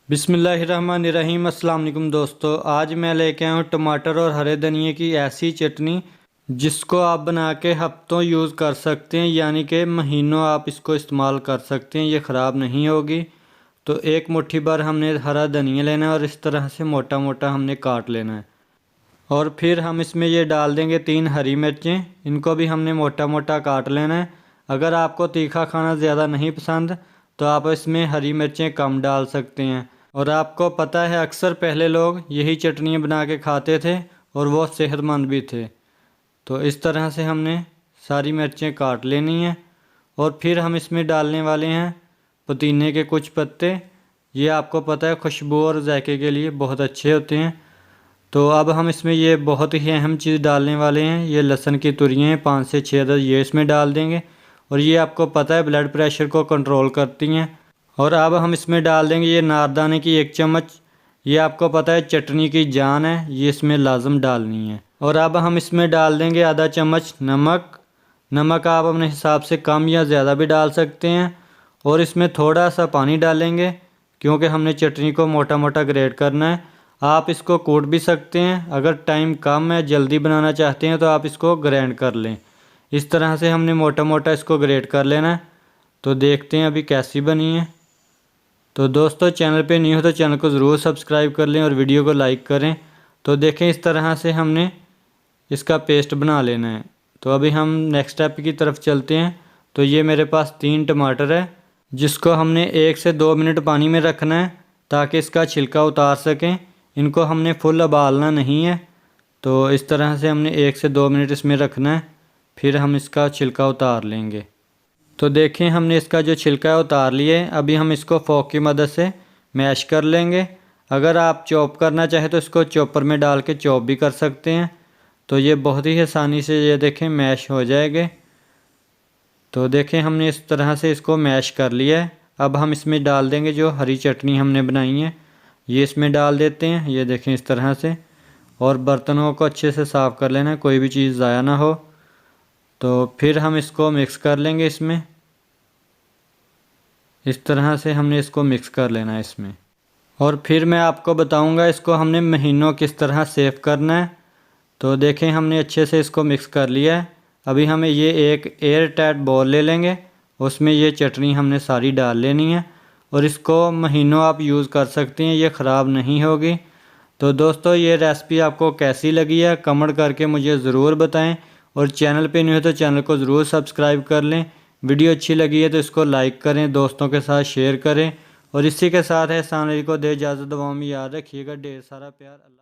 बिस्मिल्लाहिर्रहमानिर्रहीम। अस्सलाम वालेकुम दोस्तों, आज मैं लेके आया हूँ टमाटर और हरे धनिए की ऐसी चटनी जिसको आप बना के हफ्तों यूज़ कर सकते हैं, यानी कि महीनों आप इसको इस्तेमाल कर सकते हैं, ये ख़राब नहीं होगी। तो एक मुट्ठी भर हमने हरा धनिया लेना है और इस तरह से मोटा मोटा हमने काट लेना है। और फिर हम इसमें ये डाल देंगे 3 हरी मिर्चें, इनको भी हमने मोटा मोटा काट लेना है। अगर आपको तीखा खाना ज़्यादा नहीं पसंद तो आप इसमें हरी मिर्चें कम डाल सकते हैं। और आपको पता है अक्सर पहले लोग यही चटनियाँ बना के खाते थे और वो सेहतमंद भी थे। तो इस तरह से हमने सारी मिर्चें काट लेनी हैं। और फिर हम इसमें डालने वाले हैं पुदीने के कुछ पत्ते। ये आपको पता है खुशबू और जायके के लिए बहुत अच्छे होते हैं। तो अब हम इसमें ये बहुत ही अहम चीज़ डालने वाले हैं, ये लहसुन की तुरियाँ 5 से 6 अदद ये इसमें डाल देंगे। और ये आपको पता है ब्लड प्रेशर को कंट्रोल करती हैं। और अब हम इसमें डाल देंगे ये नारदाने की 1 चम्मच, ये आपको पता है चटनी की जान है, ये इसमें लाजम डालनी है। और अब हम इसमें डाल देंगे आधा चम्मच नमक। नमक आप अपने हिसाब से कम या ज़्यादा भी डाल सकते हैं। और इसमें थोड़ा सा पानी डालेंगे क्योंकि हमने चटनी को मोटा मोटा ग्रेट करना है। आप इसको कूट भी सकते हैं, अगर टाइम कम है जल्दी बनाना चाहते हैं तो आप इसको ग्राइंड कर लें। इस तरह से हमने मोटा मोटा इसको ग्रेट कर लेना है। तो देखते हैं अभी कैसी बनी है। तो दोस्तों, चैनल पे न्यू हो तो चैनल को ज़रूर सब्सक्राइब कर लें और वीडियो को लाइक करें। तो देखें इस तरह से हमने इसका पेस्ट बना लेना है। तो अभी हम नेक्स्ट स्टेप की तरफ चलते हैं। तो ये मेरे पास 3 टमाटर है जिसको हमने 1 से 2 मिनट पानी में रखना है ताकि इसका छिलका उतार सकें। इनको हमने फुल उबालना नहीं है। तो इस तरह से हमने 1 से 2 मिनट इसमें रखना है, फिर हम इसका छिलका उतार लेंगे। तो देखें हमने इसका जो छिलका है उतार लिया है। अभी हम इसको फोक की मदद से मैश कर लेंगे। अगर आप चॉप करना चाहें तो इसको चॉपर में डाल के चॉप भी कर सकते हैं। तो ये बहुत ही आसानी से ये देखें मैश हो जाएंगे। तो देखें हमने इस तरह से इसको मैश कर लिया है। अब हम इसमें डाल देंगे जो हरी चटनी हमने बनाई है, ये इसमें डाल देते हैं। ये देखें इस तरह से। और बर्तनों को अच्छे से साफ़ कर लेना है, कोई भी चीज़ ज़ाया ना हो। तो फिर हम इसको मिक्स कर लेंगे इसमें। इस तरह से हमने इसको मिक्स कर लेना है इसमें। और फिर मैं आपको बताऊंगा इसको हमने महीनों किस तरह सेव करना है। तो देखें हमने अच्छे से इसको मिक्स कर लिया है। अभी हमें ये एक एयर टाइट बॉल ले लेंगे, उसमें ये चटनी हमने सारी डाल लेनी है। और इसको महीनों आप यूज़ कर सकते हैं, ये ख़राब नहीं होगी। तो दोस्तों, ये रेसिपी आपको कैसी लगी है कमेंट करके मुझे ज़रूर बताएं। और चैनल पे नहीं हो तो चैनल को ज़रूर सब्सक्राइब कर लें। वीडियो अच्छी लगी है तो इसको लाइक करें, दोस्तों के साथ शेयर करें। और इसी के साथ है सानरी को दे इजाज़त, दुआओं में याद रखिएगा। ढेर सारा प्यार। अल्लाह।